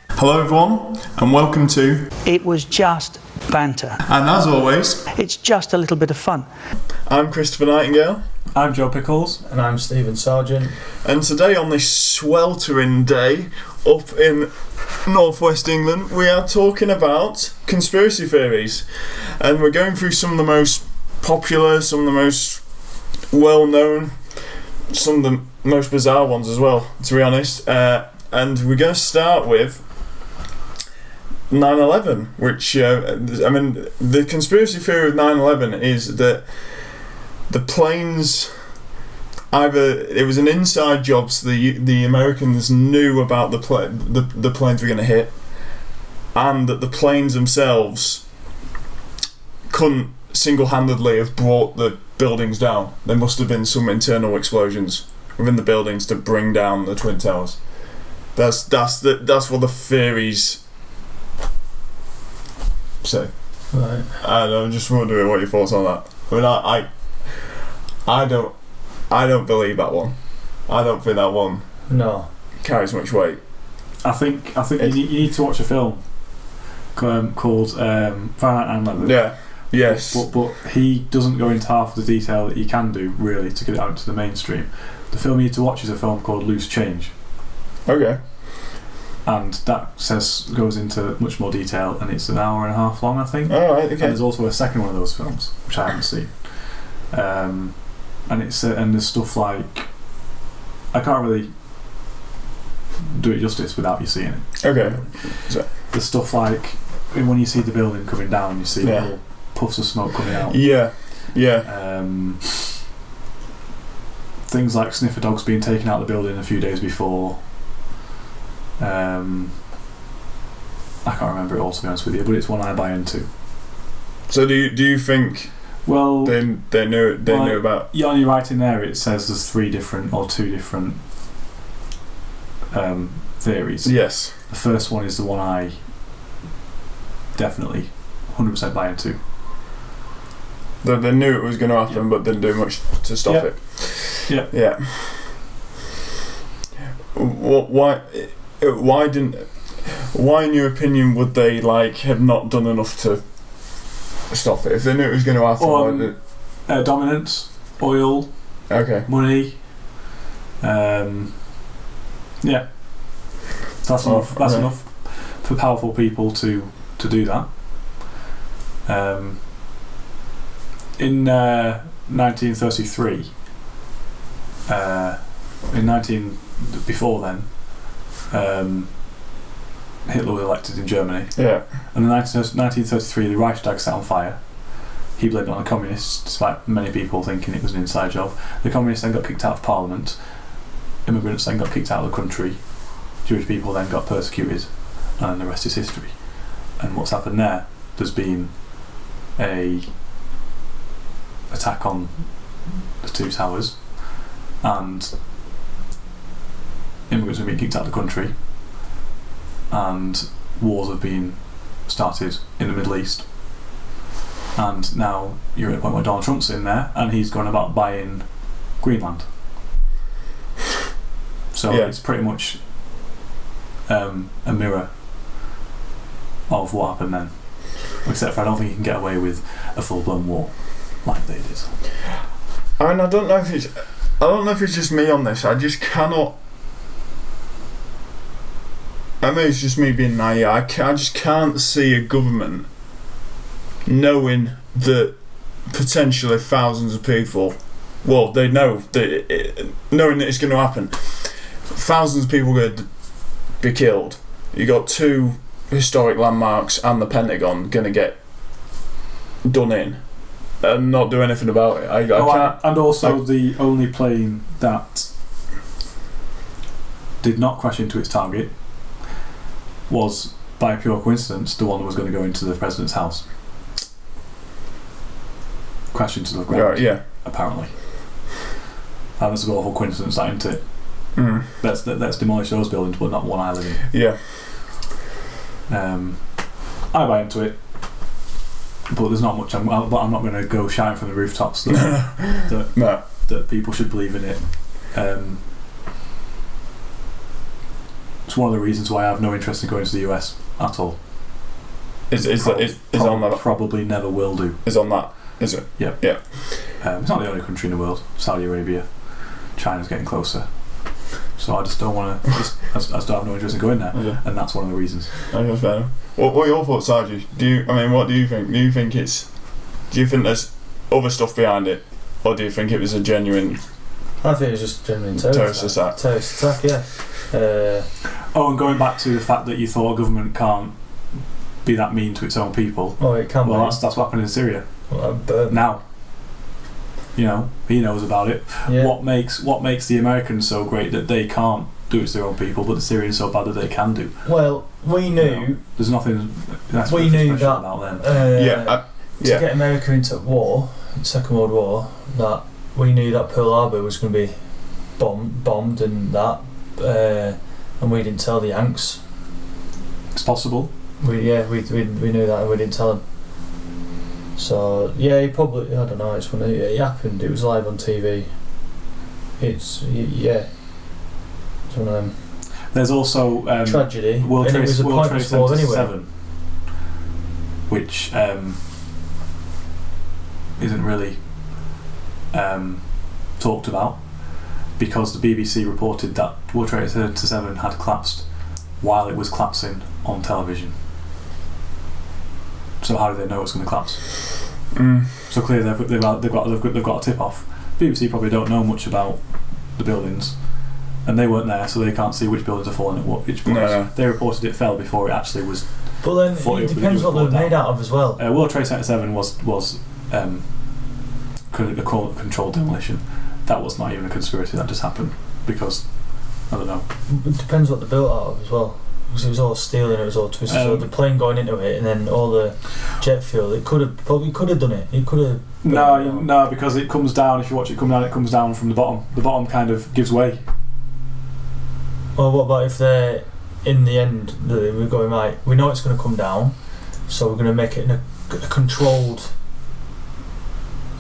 Hello everyone, and welcome to It Was Just Banter. And as always, it's just a little bit of fun. I'm Christopher Nightingale. I'm Joe Pickles. And I'm Stephen Sargent. And today on this sweltering day up in northwest England, we are talking about conspiracy theories. And we're going through some of the most popular, some of the most well-known, some of the most bizarre ones as well, to be honest. And we're going to start with 9/11, which, the conspiracy theory of 9/11 is that the planes, either it was an inside job, so the Americans knew about the planes were going to hit, and that the planes themselves couldn't single-handedly have brought the buildings down. There must have been some internal explosions within the buildings to bring down the Twin Towers. That's what the theories say. Right. And I'm just wondering what your thoughts on that. I mean, I don't believe that one. I don't think that one carries much weight. I think you need to watch a film called Fahrenheit 9/11. Yeah. Yes. But he doesn't go into half the detail that you can do really to get it out to the mainstream. The film you need to watch is a film called Loose Change. Okay. And that goes into much more detail, and it's an hour and a half long, I think. All right. Okay. And there's also a second one of those films which I haven't seen. And there's stuff like, I can't really do it justice without you seeing it. Okay. There's stuff like when you see the building coming down, you see little puffs of smoke coming out. Yeah. Yeah. Things like sniffer dogs being taken out of the building a few days before. I can't remember it all, to be honest with you, but it's one I buy into. So do you think? Well, they knew about. Yeah, on your writing there, it says there's two different theories. Yes. The first one is the one I definitely 100% buy into. They knew it was going to happen, but didn't do much to stop it. Yeah. Yeah. Why in your opinion would they have not done enough to stop it? If they knew it was going to happen, dominance, oil, money, that's enough. That's enough for powerful people to do that. In 1933, before then, Hitler was elected in Germany. Yeah. And in 1933, the Reichstag set on fire. He blamed it on the communists, despite many people thinking it was an inside job. The communists then got kicked out of Parliament. Immigrants then got kicked out of the country. Jewish people then got persecuted, and the rest is history. And what's happened there? There's been a attack on the two towers, and immigrants have been kicked out of the country, and wars have been started in the Middle East, and now you're at a point where Donald Trump's in there and he's going about buying Greenland. So it's pretty much a mirror of what happened then, except for I don't think you can get away with a full-blown war like they did. I mean, I don't know if it's just me on this. I just cannot. I mean, it's just me being naive. I just can't see a government knowing that potentially thousands of people. Well, they know knowing that it's going to happen. Thousands of people are going to be killed. You got two historic landmarks and the Pentagon going to get done in and not do anything about it. I can't. And also, the only plane that did not crash into its target was, by pure coincidence, the one that was going to go into the president's house. Crash into the ground. Yeah. Apparently. And it's an awful coincidence, that, isn't it? Mm. Let's demolish those buildings, but not one I live in. Yeah. I buy into it, but there's not much. I'm not going to go shouting from the rooftops that that people should believe in it. It's one of the reasons why I have no interest in going to the US at all. Is on that? Probably never will do. Is on that? Is it? Yeah. Yeah. It's not the only country in the world. Saudi Arabia, China's getting closer. So I just don't want to. I just don't have no interest in going there, and that's one of the reasons. Okay, fair enough. What are your thoughts, Sarge? What do you think? Do you think there's other stuff behind it, or do you think it was a genuine? I think it was just a genuine terrorist attack. Terrorist attack, yeah. And going back to the fact that you thought a government can't be that mean to its own people. Oh, it can. Well, that's what happened in Syria. Now, he knows about it. Yeah. What makes the Americans so great that they can't do it to their own people, but the Syrians so bad that they can do? Well, we knew. There's nothing. We knew that about them. To get America into war, Second World War, that we knew that Pearl Harbor was going to be bombed and that, and we didn't tell the Yanks. It's possible. We knew that and we didn't tell them. So he probably, I don't know. It's when it happened. It was live on TV. It's one of them. There's also tragedy. World Trade Center anyway. 7, which isn't really talked about because the BBC reported that World Trade Center 7 had collapsed while it was collapsing on television. So how do they know it's going to collapse? So clearly they've got a tip off. BBC probably don't know much about the buildings, and they weren't there, so they can't see which buildings are falling at which points. No. They reported it fell before it actually was. But then it depends what they're made out of as well. World Trade Center 7 was a controlled demolition. That was not even a conspiracy. That just happened because I don't know. It depends what they're built out of as well. Because it was all steel and it was all twisted. So the plane going into it, and then all the jet fuel. It could have done it. It could have. No, because it comes down. If you watch it come down, it comes down from the bottom. The bottom kind of gives way. Well, what about if they're in the end? We're going right. We know it's going to come down, so we're going to make it in a controlled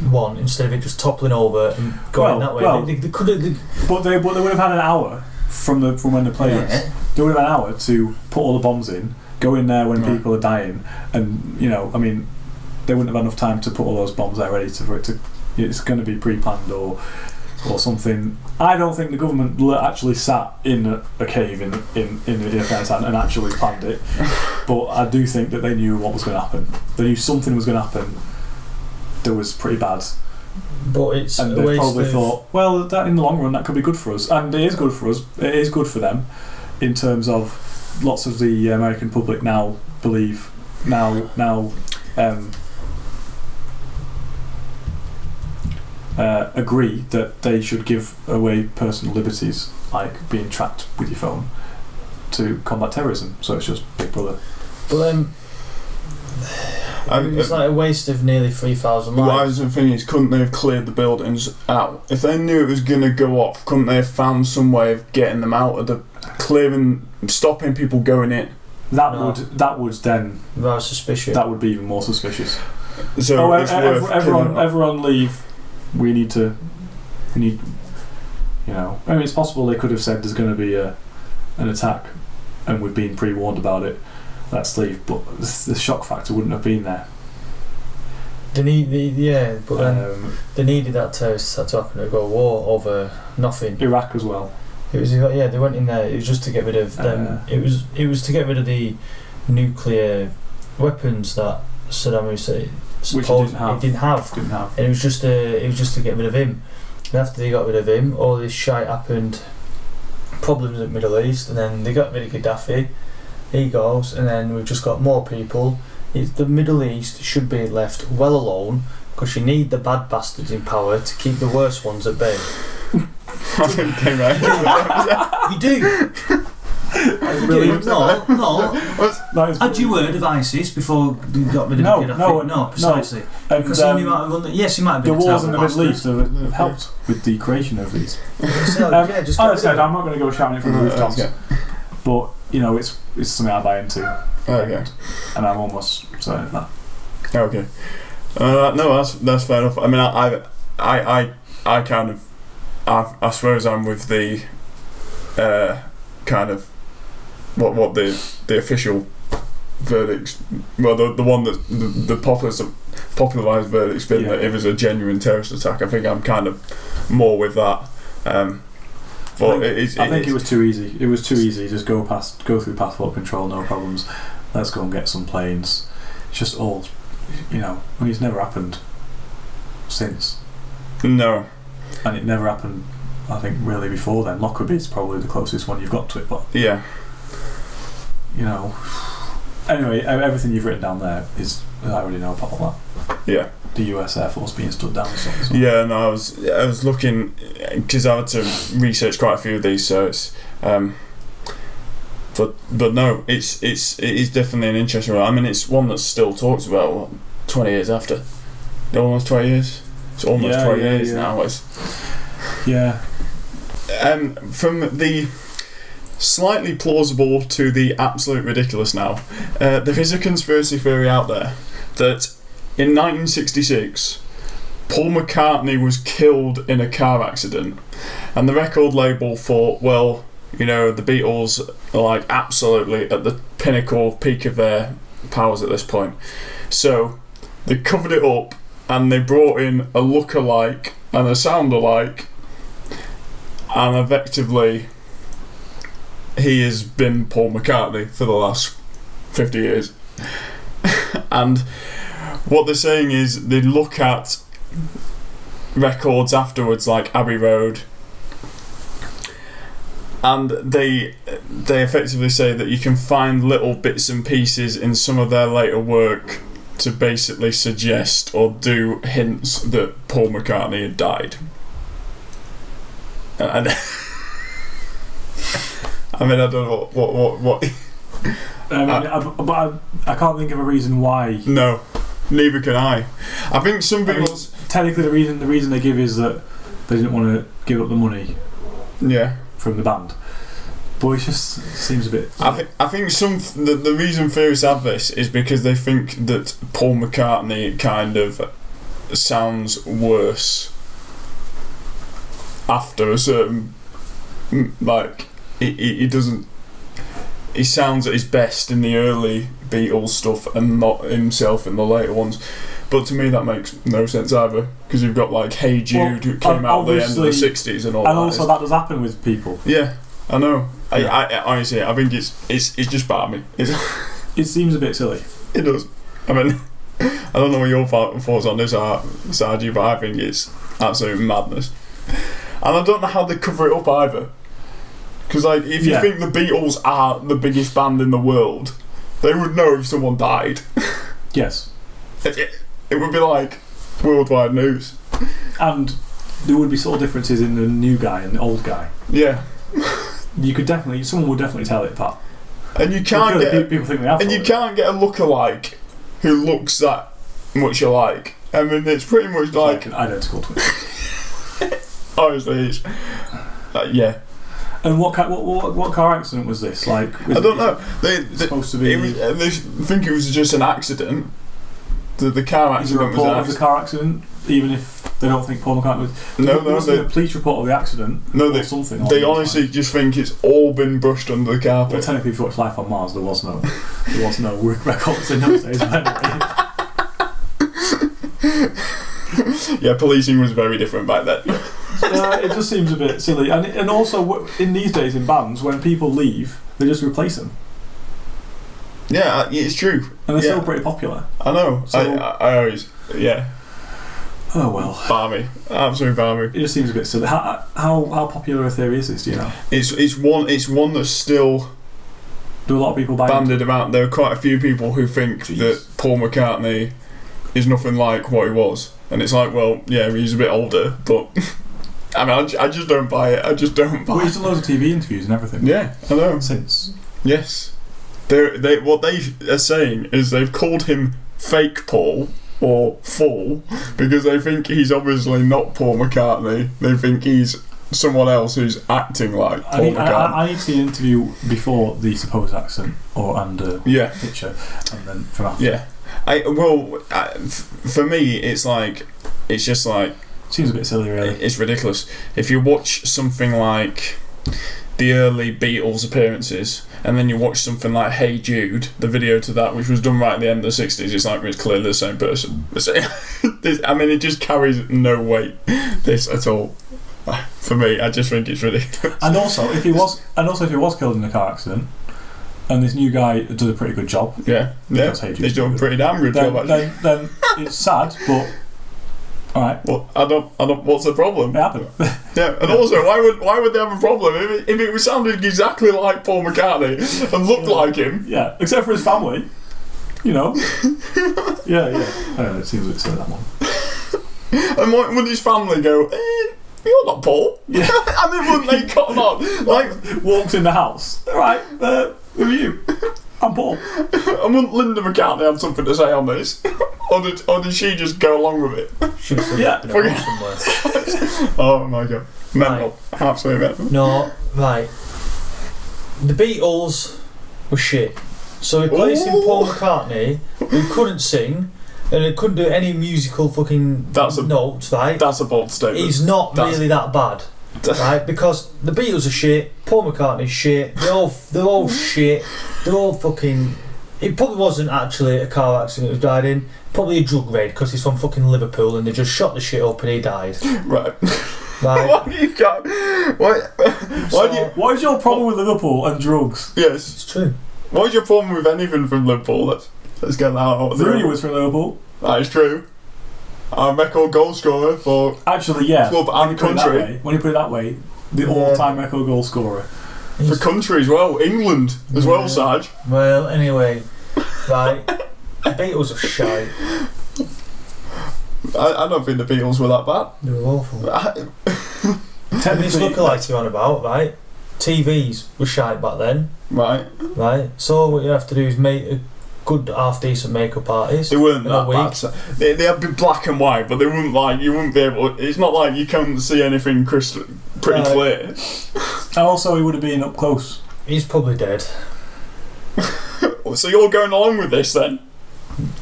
one instead of it just toppling over and going that way. They could have. But they would have had an hour from when the plane. Yeah. They would have an hour to put all the bombs in, go in there when people are dying, and they wouldn't have enough time to put all those bombs there ready for it to. It's going to be pre-planned or something. I don't think the government actually sat in a cave in Afghanistan and actually planned it, but I do think that they knew what was going to happen. They knew something was going to happen that was pretty bad. But it's and they probably thought, well, that in the long run that could be good for us, and it is good for us. It is good for them, in terms of lots of the American public now believe agree that they should give away personal liberties, like being tracked with your phone, to combat terrorism. So it's just Big Brother. But then. It's like a waste of nearly 3,000 lives. What I was thinking is, couldn't they have cleared the buildings out? If they knew it was going to go off, couldn't they have found some way of getting them out of the stopping people going in? That would then. That's suspicious. That would be even more suspicious. So everyone leave. We need. It's possible they could have said there's going to be an attack, and we've been pre-warned about it. Let's leave, but the shock factor wouldn't have been there. They needed that terrorist attack to happen to go war over nothing. Iraq as well. It was they went in there. It was just to get rid of them. It was to get rid of the nuclear weapons that Saddam Hussein didn't have. And it was just to get rid of him. And after they got rid of him, all this shite happened. Problems in the Middle East, and then they got rid of Gaddafi. He goes, and then we've just got more people. The Middle East should be left well alone, because you need the bad bastards in power to keep the worst ones at bay. I think they right. You do. Brilliant. No. Had you heard of ISIS before they got rid of Gaddafi? No, precisely. Because he knew how to run the... Yes, he might have been the wars in the Middle East have helped with the creation of these. I'm not going to go shouting it from the rooftops, but it's something I buy into. Okay. And I'm almost certain of that. Okay. No, that's fair enough. I mean, I I suppose I'm with the kind of what the official verdicts, well, the one that the popularised verdict's been that it was a genuine terrorist attack. I think I'm kind of more with that. But I think it was too easy. It was too easy. Just go through passport control, no problems. Let's go and get some planes. It's just all, it's never happened since. No. And it never happened, I think, really before then. Lockerbie's probably the closest one you've got to it, but yeah. Anyway, everything you've written down there is I already know about all that. Yeah. The US Air Force being stood down and so on. Yeah, no, I was looking because I had to research quite a few of these, so it's but no, it is definitely an interesting one. I mean, it's one that's still talked about 20 years after. Almost 20 years. It's almost 20 years now. From the slightly plausible to the absolute ridiculous now, there is a conspiracy theory out there that in 1966 Paul McCartney was killed in a car accident, and the record label thought, well, the Beatles are like absolutely at the peak of their powers at this point, so they covered it up and they brought in a look-alike and a sound-alike, and effectively he has been Paul McCartney for the last 50 years. And what they're saying is they look at records afterwards, like Abbey Road, and they effectively say that you can find little bits and pieces in some of their later work to basically suggest or do hints that Paul McCartney had died. And I mean, I don't know what. But I can't think of a reason why. No, neither can I. I think some people. Technically, the reason they give is that they didn't want to give up the money. Yeah. From the band, but it just seems a bit. I think the reason theorists have this is because they think that Paul McCartney kind of sounds worse after a certain, like, he doesn't. He sounds at his best in the early Beatles stuff and not himself in the later ones. But to me that makes no sense either, because you've got like Hey Jude, who came out at the end of the 60s and all that. And also that does happen with people. Yeah, I know. Yeah. I honestly, I think it's just balmy. It seems a bit silly. It does. I mean, I don't know what your thoughts on this are, Sargi, but I think it's absolute madness. And I don't know how they cover it up either. Because like, if you think the Beatles are the biggest band in the world, they would know if someone died. Yes. It would be like worldwide news. And there would be sort of differences in the new guy and the old guy. Yeah. Someone would definitely tell it apart. And you can't get people think they have. And you can't get a look-alike who looks that much alike. I mean, it's pretty much like an identical twin. Honestly, it's yeah. And what car accident was this? Like, I don't know. They supposed to be. They think it was just an accident. The car accident was an accident. Of the car accident, even if they don't think Paul McCartney was. No, a police report of the accident. No, or something. They honestly just think it's all been brushed under the carpet. But technically, if you watch Life on Mars, there was no records in those days. Yeah, policing was very different back then. It just seems a bit silly, and also in these days in bands, when people leave, they just replace them. Yeah, it's true. And they're still pretty popular. I know. So, I always, Oh well. Balmy, absolutely balmy. It just seems a bit silly. How popular a theory is this? Do you know? It's one that's still. Do a lot of people bandied about? There are quite a few people who think that Paul McCartney is nothing like what he was, and it's like, well, yeah, he's a bit older, but. I mean, I just don't buy it. Well, he's done loads of TV interviews and everything. Yeah, I know. Since. Yes. What they are saying is they've called him Fake Paul or Full because they think he's obviously not Paul McCartney. They think he's someone else who's acting like Paul McCartney. I need to see an interview before the supposed accident and picture, and then from after. Yeah. For me, it's just like. Seems a bit silly, really. It's ridiculous. If you watch something like the early Beatles appearances, and then you watch something like Hey Jude, the video to that, which was done right at the end of the 60s, it's like it's clearly the same person. I mean, it just carries no weight, this at all. For me, I just think it's ridiculous. And also, if he was killed in a car accident, and this new guy does a pretty good job, he's doing a pretty damn good job. Actually, then it's sad, but all right. Well, I don't. What's the problem? It happened. Yeah, and also, why would they have a problem if it was sounding exactly like Paul McCartney and looked like him? Yeah, except for his family, you know. yeah. I don't know, it seems a bit silly, that one. And would his family go? You're not Paul. Yeah. I mean, wouldn't they cotton on? Like, walks in the house. All right, who are you? I'm Paul. And wouldn't Linda McCartney have something to say on this? Or did she just go along with it? Yeah. Oh my god. Mental. Right. Absolutely mental. No, right. The Beatles were shit. So replacing Paul McCartney, who couldn't sing, and he couldn't do any musical fucking notes, right? That's a bold statement. He's not really that bad, right? Because the Beatles are shit, Paul McCartney's shit, they're all shit, they're all fucking... It probably wasn't actually a car accident he died in, probably a drug raid, because he's from fucking Liverpool and they just shot the shit up and he died. Right. Right. What is your problem with Liverpool and drugs? Yes. It's true. What is your problem with anything from Liverpool? Let's get that out. Rooney was from Liverpool. That is true. Our record goal scorer for club and country. When you put it that way, the all-time record goal scorer. For country as well, England as well, Sarge. Well, anyway, right. The Beatles are shite. I don't think the Beatles were that bad. They were awful. This lookalike you're on about, right? TVs were shite back then. Right. So what you have to do is make a good half-decent makeup artist. They weren't that bad. So they had been black and white, but they wouldn't you wouldn't be able... It's not like you can't see anything pretty clear. And also he would have been up close. He's probably dead. So you're going along with this then?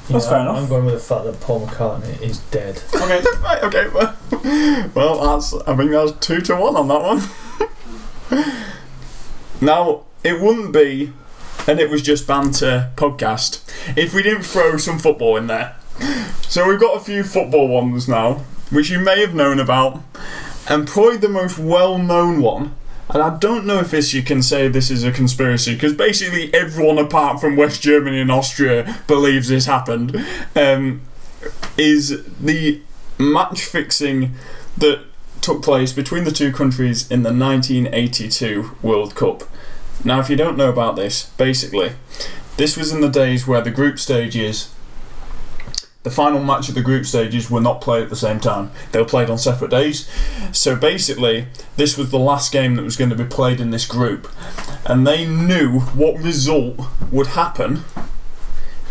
That's fair enough. I'm going with the fact that Paul McCartney is dead. Okay. Right, okay. Well, I think that's 2-1 on that one. Now, it wouldn't be, and it was just banter podcast, if we didn't throw some football in there. So we've got a few football ones now, which you may have known about, and probably the most well-known one, and I don't know if you can say this is a conspiracy, because basically everyone apart from West Germany and Austria believes this happened, is the match fixing that took place between the two countries in the 1982 World Cup. Now, if you don't know about this, basically, this was in the days where the group stages, the final match of the group stages were not played at the same time. They were played on separate days. So basically, this was the last game that was going to be played in this group. And they knew what result would happen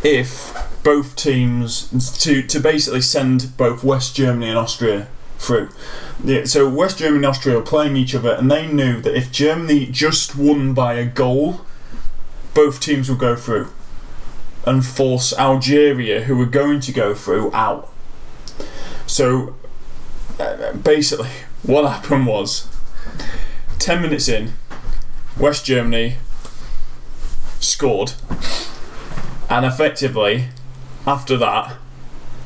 if both teams, to basically send both West Germany and Austria through. Yeah, so West Germany and Austria were playing each other, and they knew that if Germany just won by a goal, both teams would go through and force Algeria, who were going to go through, out. So basically what happened was 10 minutes in, West Germany scored, and effectively after that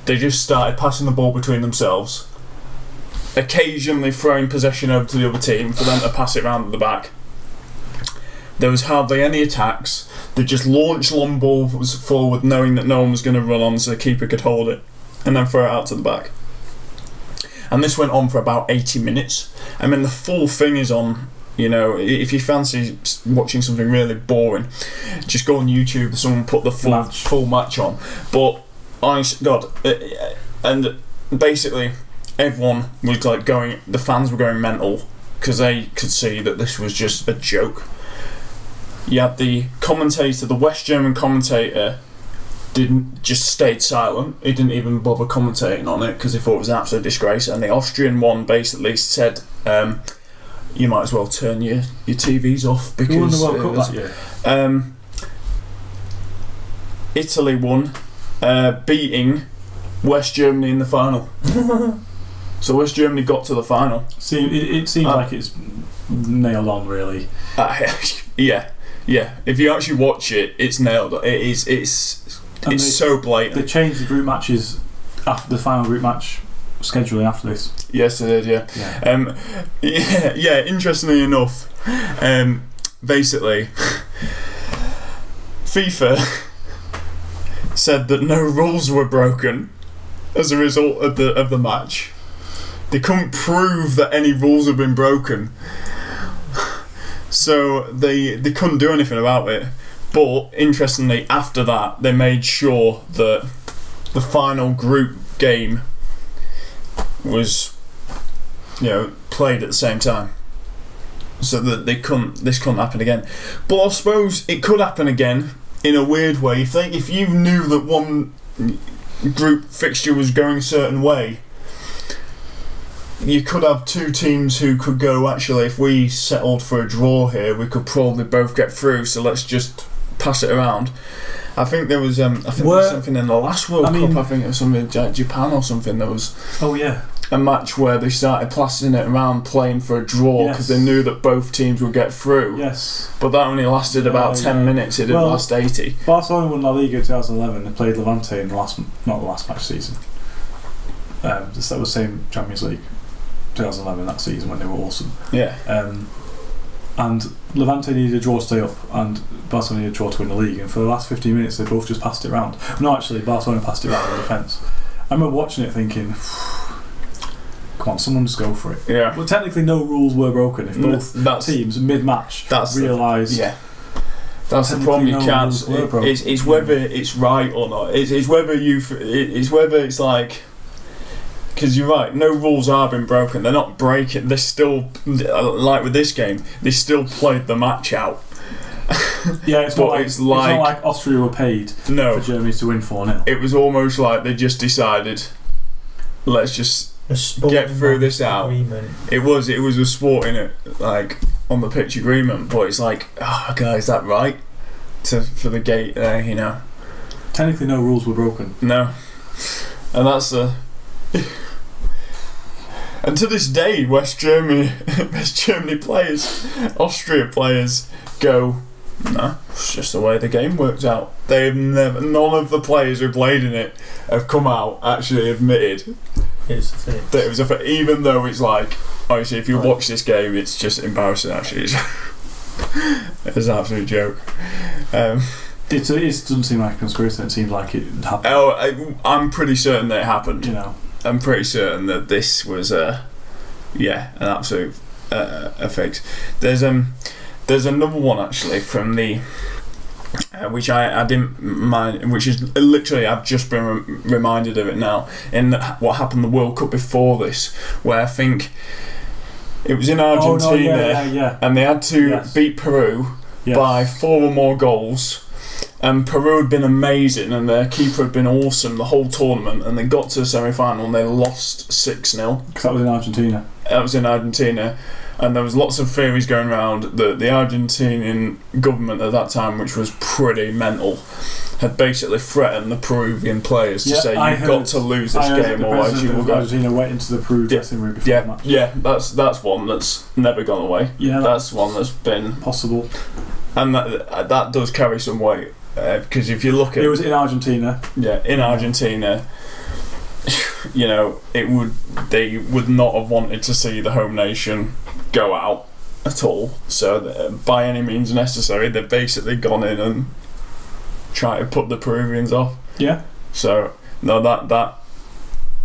they just started passing the ball between themselves, occasionally throwing possession over to the other team for them to pass it round at the back. There was hardly any attacks. They just launched long balls forward, knowing that no one was going to run on, so the keeper could hold it and then throw it out to the back. And this went on for about 80 minutes. I mean, the full thing is on, if you fancy watching something really boring, just go on YouTube, someone put the full match on. But, honest God, and basically everyone was the fans were going mental because they could see that this was just a joke. You had the West German commentator just stayed silent. He didn't even bother commentating on it because he thought it was an absolute disgrace. And the Austrian one basically said, you might as well turn your TVs off because who won the World Cup that year? Italy won, beating West Germany in the final. So West Germany got to the final. It seems like it's nailed on, really. Yeah. If you actually watch it, it's nailed on. It's so blatant. They changed the group matches after the final group match scheduling after this. Yes, they did. Yeah. Interestingly enough, basically, FIFA said that no rules were broken as a result of the match. They couldn't prove that any rules had been broken, so they couldn't do anything about it. But interestingly, after that, they made sure that the final group game was, played at the same time, so that this couldn't happen again. But I suppose it could happen again in a weird way. If you knew that one group fixture was going a certain way, you could have two teams who could go, actually, if we settled for a draw here, we could probably both get through, so let's just pass it around. I think there was something in the last World Cup. I think it was something like Japan or something. There was a match where they started passing it around, playing for a draw, because they knew that both teams would get through. Yes, but that only lasted about 10 minutes. It didn't last 80. Barcelona won La Liga 2011. They played Levante in not the last match season. That was the same Champions League 2011, that season when they were awesome. Yeah. And Levante needed a draw to stay up, and Barcelona needed a draw to win the league. And for the last 15 minutes, they both just passed it around. No, actually, Barcelona passed it around in defence. I remember watching it thinking, come on, someone just go for it. Yeah. Well, technically, no rules were broken. If both teams mid-match realised. That's the problem. You can't. It's whether it's right or not. It's whether it's like. Because you're right, no rules are being broken. They're not breaking. They're still, like with this game, they still played the match out. It's not like Austria were paid for Germany to win 4-0. It was almost like they just decided, let's just get through this out. Agreement. It was a sporting on the pitch agreement, but it's like, guys, is that right? For the gate there, Technically, no rules were broken. No, and that's and to this day, West Germany players, Austria players go, no, it's just the way the game works out. None of the players who played in it have come out actually admitted that it was even though it's like, obviously, if you watch this game, it's just embarrassing. Actually, it's an absolute joke. It doesn't seem like a conspiracy. It seems like it happened. I'm pretty certain that it happened. I'm pretty certain that this was an absolute fix. There's another one actually from the which I didn't mind, which is literally I've just been reminded of it now, in what happened the World Cup before this, where I think it was in Argentina and they had to beat Peru by 4 or more goals. And Peru had been amazing and their keeper had been awesome the whole tournament, and they got to the semi-final and they lost 6-0. Because that was in Argentina. That was in Argentina, and there was lots of theories going around that the Argentinian government at that time, which was pretty mental, had basically threatened the Peruvian players to say, you've got to lose this game or else you will go. Argentina went into the Peru dressing room before the match. Yeah, that's one that's never gone away. Yeah, that's one that's been possible. And that does carry some weight. Because if you look at it was in Argentina. Yeah, in Argentina, they would not have wanted to see the home nation go out at all. So by any means necessary, they've basically gone in and tried to put the Peruvians off. Yeah. So no,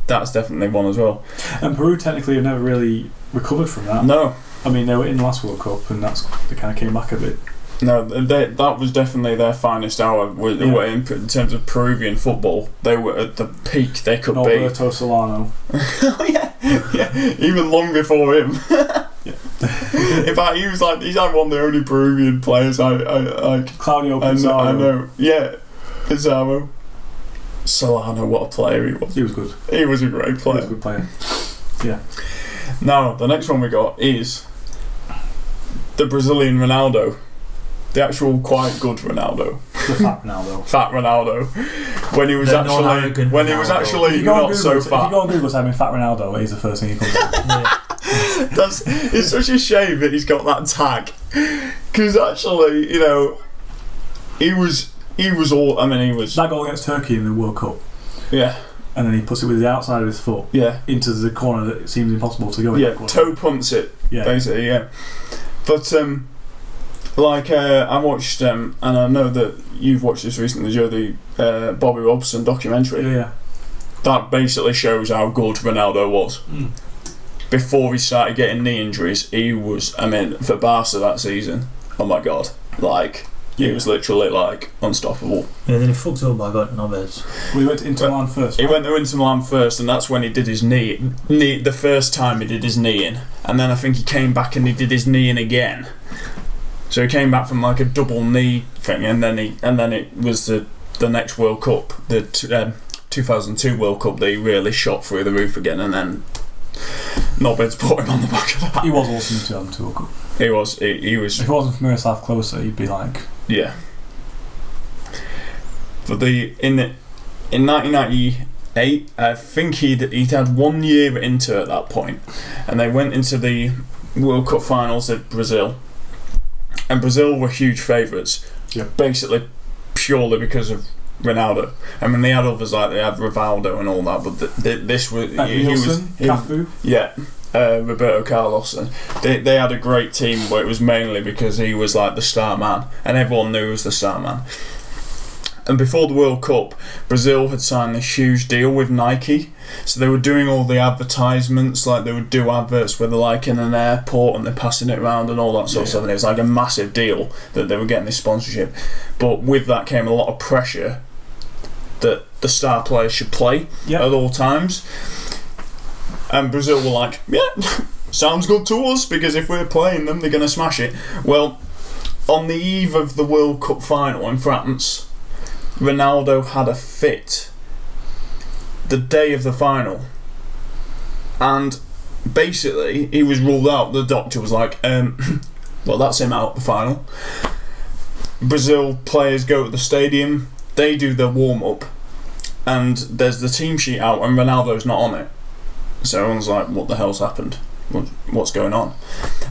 that's definitely one as well. And Peru technically have never really recovered from that. No. I mean, they were in the last World Cup, and they kind of came back a bit. No, that was definitely their finest hour. In terms of Peruvian football, they were at the peak they could be. Alberto Solano. Oh yeah, even long before him. In fact, he's like one of the only Peruvian players I Claudio Pizarro. I know. Yeah, Pizarro. Solano, what a player he was. He was good. He was a great player. He was a good player. Yeah. Now the next one we got is the Brazilian Ronaldo. The actual quite good Ronaldo. The fat Ronaldo. Fat Ronaldo. When he was The actually non-arrogant when he was Ronaldo. actually not so If you fat. go on Google type in fat Ronaldo, he's the first thing you come up with. It's such a shame that he's got that tag, because actually, you know, he was all. I mean, he was. That goal against Turkey in the World Cup. Yeah. And then he puts it with the outside of his foot. Yeah. Into the corner that it seems impossible to go in. Yeah. Toe pumps it. Yeah. Basically, yeah. But I watched, and I know that you've watched this recently, Joe, the Bobby Robson documentary. Yeah. That basically shows how good Ronaldo was. Before he started getting knee injuries, he was, I mean, for Barca that season, oh my god, like, he was literally, like, unstoppable. Yeah, then he fucked up by got knobheads. Well, he went to Inter Milan first. He went to Inter Milan first, and that's when he did his knee. The first time he did his knee in, and then I think he came back and he did his knee in again. So he came back from like a double knee thing, and then it was the next World Cup, the 2002 World Cup, that he really shot through the roof again, and then knobheads put him on the back of that. He was awesome in 2002 World Cup. He was. He was. If it wasn't for Miroslav Klose, he'd be like. Yeah. But in 1998, I think he'd had 1 year at Inter at that point, and they went into the World Cup finals at Brazil, and Brazil were huge favourites, basically purely because of Ronaldo. I mean, they had others, like they had Rivaldo and all that, but this was Cafu. Yeah. Roberto Carlos. They had a great team, but it was mainly because he was like the star man, and everyone knew he was the star man. And before the World Cup, Brazil had signed this huge deal with Nike, so they were doing all the advertisements, like they would do adverts where they're like in an airport and they're passing it around and all that sort of stuff, and it was like a massive deal that they were getting this sponsorship. But with that came a lot of pressure that the star players should play at all times. And Brazil were like, yeah, sounds good to us, because if we're playing them, they're going to smash it. Well, on the eve of the World Cup final in France, Ronaldo had a fit the day of the final. And basically, he was ruled out. The doctor was like, well, that's him out the final. Brazil players go to the stadium, they do their warm-up, and there's the team sheet out, and Ronaldo's not on it. So everyone's like, what the hell's happened? What's going on?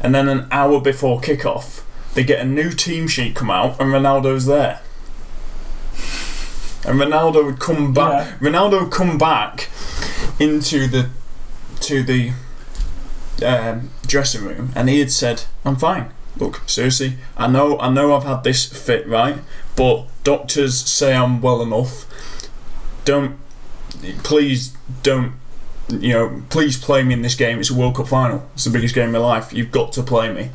And then an hour before kickoff, they get a new team sheet come out, and Ronaldo's there. And Ronaldo would come back. Yeah. Ronaldo would come back into the dressing room, and he had said, "I'm fine. Look, seriously, I know I've had this fit, right? But doctors say I'm well enough. Please play me in this game. It's a World Cup final. It's the biggest game of my life. You've got to play me."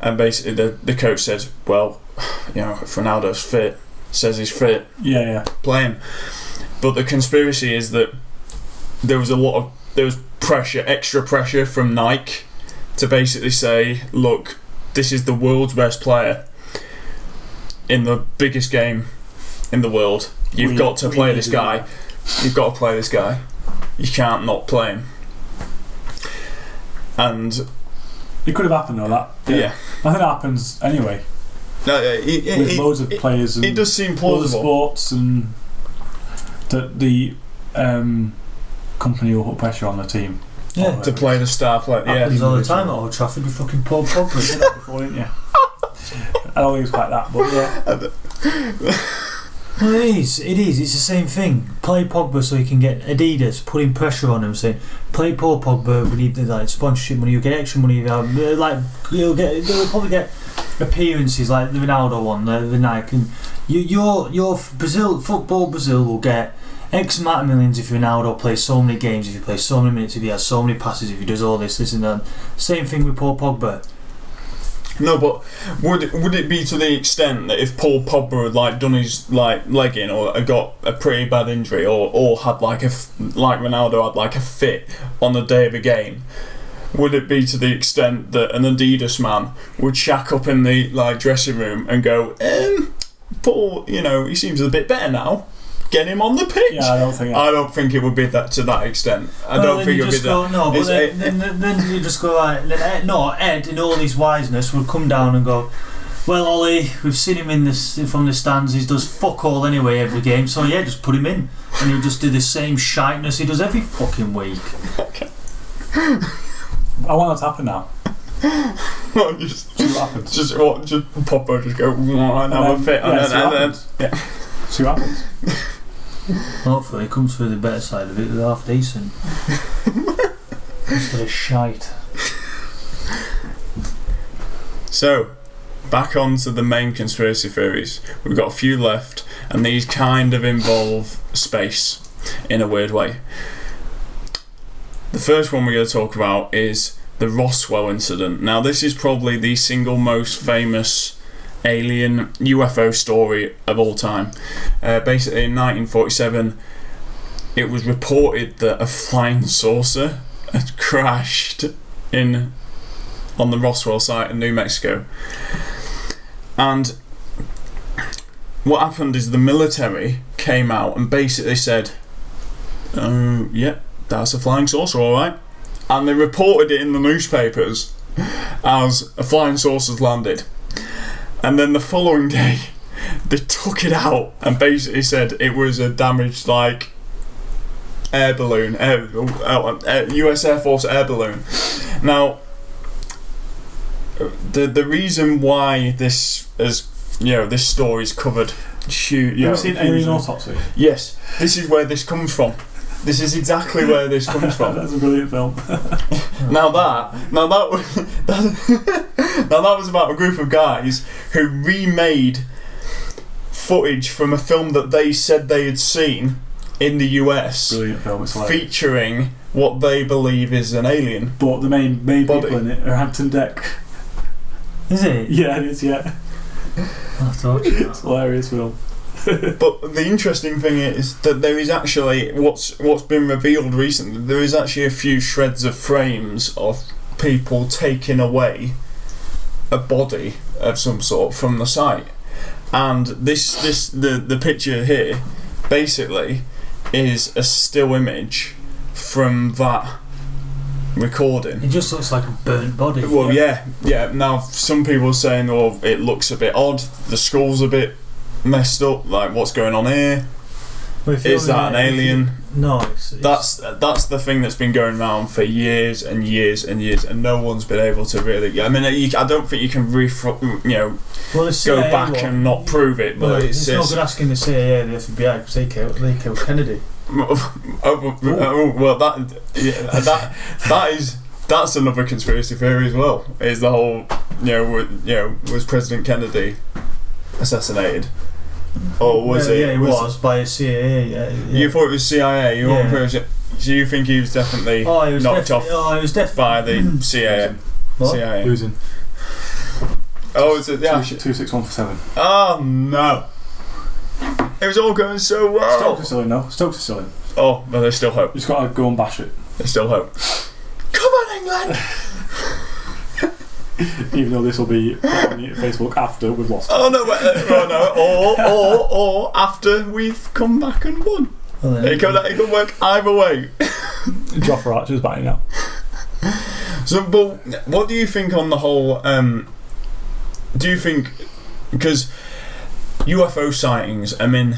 And basically the coach said, well, if Ronaldo's fit, says he's fit, play him. But the conspiracy is that there was extra pressure from Nike to basically say, look, this is the world's best player in the biggest game in the world. You've got to play this guy. You've got to play this guy. You can't not play him. And it could have happened though, that. Yeah. I think that happens anyway. No, with loads of players and it does seem plausible. Sports, and that the company will put pressure on the team. Yeah. To play the star player. Yeah. Happens all the time at Old Trafford with fucking Paul Pogba. You did that before, didn't you? I don't think it's quite that, but yeah. Well, it is. It's the same thing. Play Pogba so you can get Adidas putting pressure on him, saying, "Play Paul Pogba. We need the sponsorship money. You'll get extra money. You'll probably get appearances like the Ronaldo one, the Nike. And your Brazil will get X amount of millions if Ronaldo plays so many games, if he plays so many minutes, if he has so many passes, if he does all this and that. Same thing with Paul Pogba." No, but would it be to the extent that if Paul Pogba had done his leg in, or had got a pretty bad injury, or had like Ronaldo had a fit on the day of a game, would it be to the extent that an Adidas man would shack up in the dressing room and go, Paul, he seems a bit better now. Get him on the pitch. Yeah, I don't think it would be that to that extent. I don't think it would be that. No, but then you just go Ed in all his wiseness would come down and go, Well, Ollie, we've seen him from the stands. He does fuck all anyway every game. So yeah, just put him in, and he'll just do the same shiteness he does every fucking week. Okay. I want that to happen now. Well, just see what happens. Just Poppo just go and have a fit, and then see what happens. Hopefully, he comes through the better side of it. They're half decent. Instead of shite. So, back onto the main conspiracy theories. We've got a few left, and these kind of involve space in a weird way. The first one we're going to talk about is the Roswell incident. Now, this is probably the single most famous alien UFO story of all time. Basically, in 1947, it was reported that a flying saucer had crashed on the Roswell site in New Mexico. And what happened is the military came out and basically said, yep, that's a flying saucer, alright. And they reported it in the newspapers as a flying saucer's landed. And then the following day, they took it out and basically said it was a damaged, air balloon, US Air Force air balloon. Now, the reason why this story's covered. You ever seen Alien Autopsy? Yes, this is where this comes from. This is exactly where this comes from. That's a brilliant film. Now that was about a group of guys who remade footage from a film that they said they had seen in the US. Brilliant film, it's featuring what they believe is an alien. But the main people in it are Hampton Deck. Is it? Yeah, it is. Yeah. I'll have to watch it. It's a hilarious film. But the interesting thing is that there is actually what's been revealed recently. There is actually a few shreds of frames of people taking away a body of some sort from the site, and the picture here basically is a still image from that recording. It just looks like a burnt body. Well, yeah. Now some people are saying, "Oh, it looks a bit odd. The skull's a bit messed up. Like, what's going on here? Is that an alien?" No, that's the thing that's been going around for years and years and years, and no one's been able to really. I mean, I don't think you can go back and not prove it. But it's no good asking the CIA and the FBI because they killed Kennedy. That's another conspiracy theory as well. Is the whole was President Kennedy assassinated? Or was it? Yeah, he was by a CIA. Yeah. You thought it was CIA? So you think he was definitely knocked off by the CIA? What? CIA. Losing. Oh, is it? Yeah. 26147. Oh no! It was all going so well. Stokes is still in, no? Stokes is still in. Oh, but there's still hope. You just got to go and bash it. There's still hope. Come on, England! Even though this will be on Facebook after we've lost. Oh no! Or after we've come back and won. It could work either way. Jofra Archer's batting now. So, but what do you think on the whole? Do you think, because UFO sightings? I mean,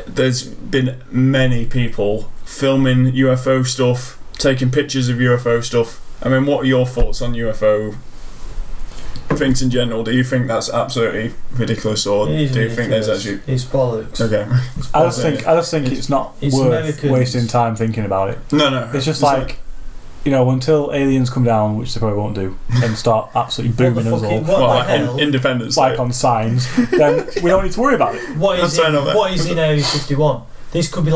there's been many people filming UFO stuff, taking pictures of UFO stuff. I mean, what are your thoughts on UFO things in general? Do you think that's absolutely ridiculous, or do you think there's actually? It's bollocks. Okay. I just think it's not worth wasting time thinking about it. No. It's just until aliens come down, which they probably won't do, and start absolutely booming us all. Independence, like on signs, then we don't need to worry about it. What is in Area 51? This could be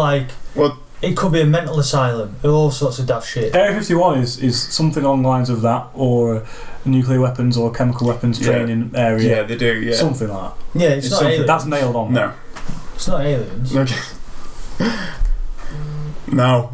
it could be a mental asylum, all sorts of daft shit. Area 51 is something along the lines of that, or nuclear weapons or chemical weapons training area. Yeah, they do. Yeah, something like that. Yeah, it's not aliens. That's nailed on. No, it's not aliens. Okay. Now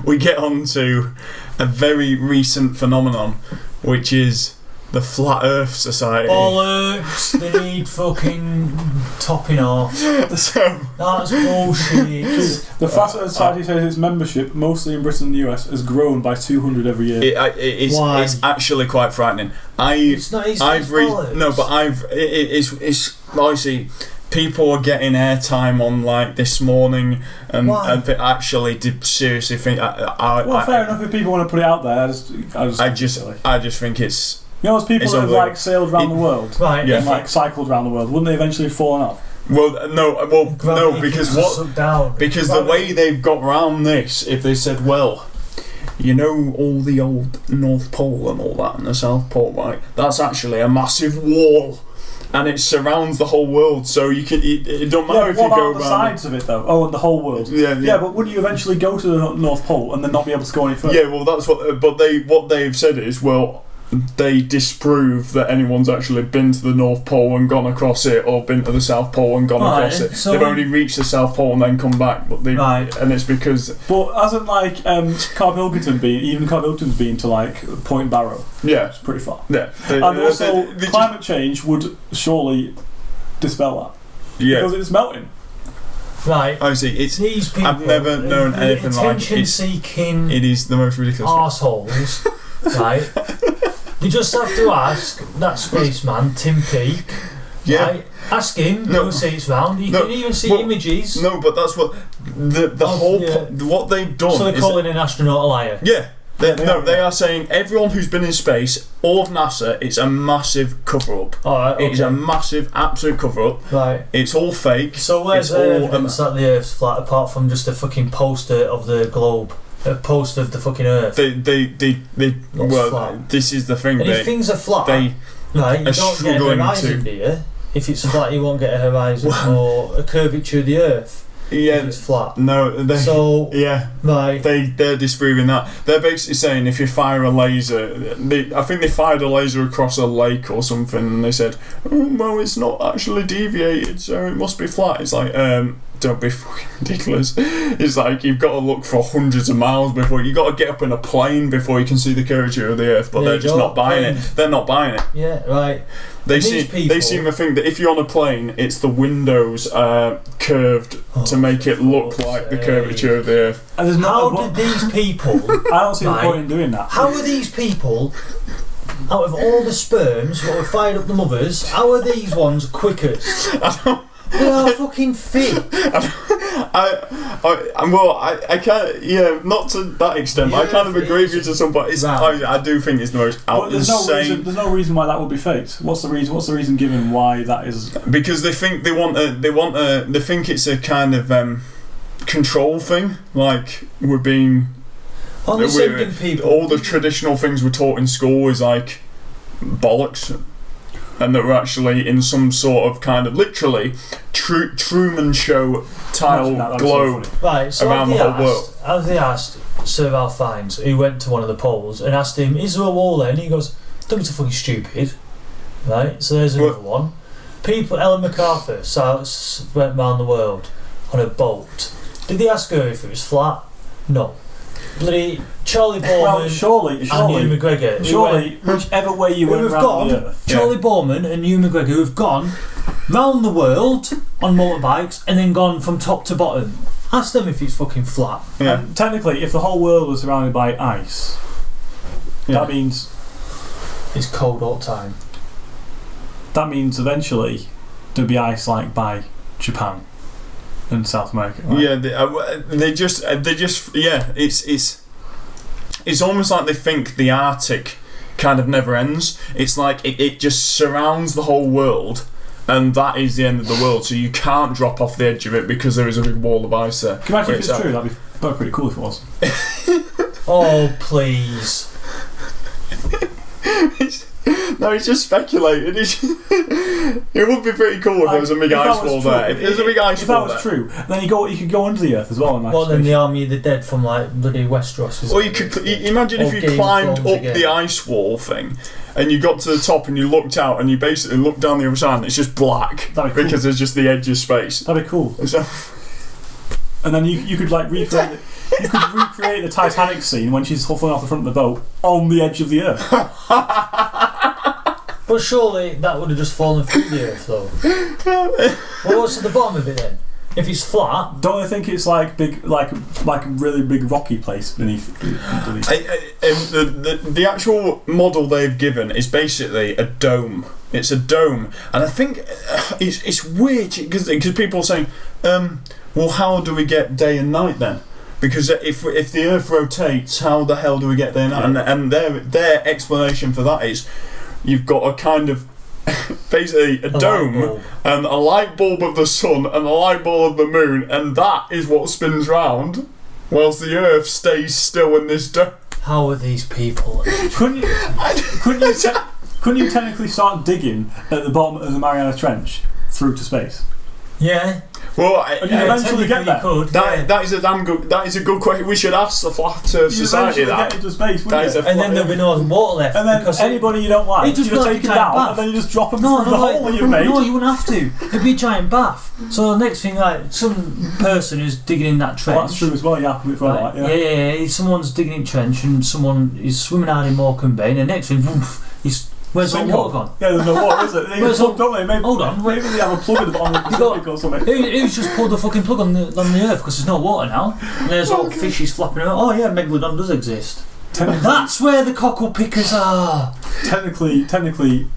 we get on to a very recent phenomenon, which is the Flat Earth Society. Bollocks! They need fucking topping off. So That's bullshit. The Flat Earth Society says its membership, mostly in Britain and the US, has grown by 200 every year. It's actually quite frightening. It's not. It's bollocks. No, but it's obviously. People are getting airtime on like this morning, and they actually did seriously think. Fair enough. If people want to put it out there, I just think it's. You know, those people that have like sailed around the world, right? Yeah, and, like cycled around the world. Wouldn't they eventually have fallen off? No, because the way they've got around this, if they said, well, you know, all the old North Pole and all that, and the South Pole, right? That's actually a massive wall. And it surrounds the whole world, so you can. It don't matter if you go around. What about the sides of it, though? Oh, and the whole world. Yeah, but wouldn't you eventually go to the North Pole and then not be able to go any further? Yeah, well, that's what. But what they've said is, well, they disprove that anyone's actually been to the North Pole and gone across it, or been to the South Pole and gone across it. So they've only reached the South Pole and then come back, but and it's because. But hasn't like Carl Pilkington been to like Point Barrow? Yeah, it's pretty far. Yeah, and also climate change would surely dispel that. Yeah, because it's melting. Right. I see. It's these people. I've never known anything like it. Attention-seeking. It is the most ridiculous. Arseholes. Right. You just have to ask that spaceman, Tim Peake. Yeah. Right? Ask him. Go see it's round. You can even see images. No, but that's what what they've done. So they're calling an astronaut a liar. Yeah. They are saying everyone who's been in space, all of NASA, it's a massive cover-up. Alright, okay. It's a massive, absolute cover-up. Right. It's all fake. So where's the evidence that the Earth's flat, apart from just a fucking poster of the globe? A poster of the fucking Earth. This is the thing. And if things are flat, you don't get a horizon, do you? If it's flat, you won't get a horizon or a curvature of the Earth. Yeah, if it's flat. No, they're disproving that. They're basically saying if you fire a laser, I think they fired a laser across a lake or something, and they said, oh, well, it's not actually deviated, so it must be flat. It's like, don't be fucking ridiculous. It's like you've got to look for hundreds of miles before you got to get up in a plane before you can see the curvature of the Earth. But they're just not buying it. They're not buying it. Yeah, right. They seem to think that if you're on a plane, it's the windows curved to make it look like the curvature of the Earth. How did these people? I don't see the point in doing that. How are these people? Out of all the sperms that were fired up the mothers, how are these ones quickest? They are fucking fit. I can't. Yeah, not to that extent. But I kind of agree with you to some point. I do think it's the most insane. There's no reason why that would be faked. What's the reason? What's the reason given why that is? Because they think they think it's a kind of control thing. Like we're being. All the traditional things we're taught in school is like bollocks. And that we're actually in some sort of kind of literally Truman Show tile globe around the whole world. Have they asked Sir Ralph Fiennes, who went to one of the poles, and asked him, is there a wall there? And he goes, don't be so fucking stupid. Right, so there's another one. Ellen MacArthur went round the world on a boat. Did they ask her if it was flat? No. Bloody Charlie Borman and Hugh McGregor. Surely, whichever way you went around the Earth. Charlie Borman and Hugh McGregor, who have gone round the world on motorbikes and then gone from top to bottom. Ask them if it's fucking flat. Yeah. And technically, if the whole world was surrounded by ice, that means it's cold all the time. That means eventually there'll be ice like by Japan. In South America, right? Yeah, they just it's almost like they think the Arctic kind of never ends. It's like it just surrounds the whole world, and that is the end of the world. So you can't drop off the edge of it because there is a big wall of ice there. Can you imagine if it's true? That'd be pretty cool if it was. Oh please. No, he's just speculating. It would be pretty cool if there was a big ice wall there. If there's a big ice wall there. If that was true, then you could go under the Earth as well. Well, then the Army of the Dead from like bloody Westeros. Or you could imagine if you climbed up the ice wall thing, and you got to the top and you looked out and you basically looked down the other side and it's just black because there's just the edge of space. That'd be cool. And then you could like recreate. You could recreate the Titanic scene when she's falling off the front of the boat on the edge of the Earth. But surely that would have just fallen through the Earth, though. Well, what's at the bottom of it then? If it's flat, don't I think it's like big, like a really big rocky place beneath? The actual model they've given is basically a dome. It's a dome, and I think it's weird because people are saying, well, how do we get day and night then? Because if the Earth rotates, how the hell do we get day and night? And their explanation for that is, you've got a kind of basically a dome and a light bulb of the sun and a light bulb of the moon, and that is what spins round whilst the Earth stays still in this dome. How are these people? Couldn't you technically start digging at the bottom of the Mariana Trench through to space? Yeah. Well, and you eventually get there. That is a damn good. That is a good question. We should ask the Flat Earth Society that. Get into space, and then there'll be no water left. And then anybody you don't like, you just take it down, bath. and then you just drop them through the hole you've made. No, you wouldn't have to. It'd be a giant bath. So the next thing, like some person who's digging in that trench. Well, that's true as well. Yeah, yeah. Someone's digging in trench, and someone is swimming out in Morecambe Bay, and the next thing, he's. Where's all the water gone? Yeah, there's no water, is it? Hold on. Maybe they have a plug at the bottom of the Pacific or something. Who's just pulled the fucking plug on the Earth because there's no water now? And there's all fishes flapping around. Oh yeah, Megalodon does exist. That's where the cockle pickers are. Technically,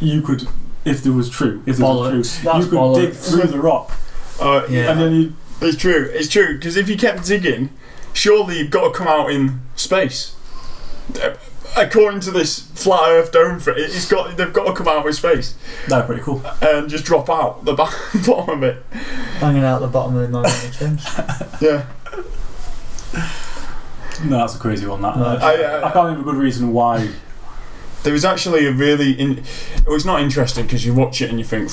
you could, if there was true, you could dig through the rock. Yeah. And then It's true, because if you kept digging, surely you've got to come out in space. According to this flat Earth dome, they've got to come out with space. That's pretty cool. And just drop out the bottom of it. Hanging out the bottom of the Mariana Trench. Yeah. No, that's a crazy one. That I can't think of a good reason why. There was actually a really. It was not interesting because you watch it and you think,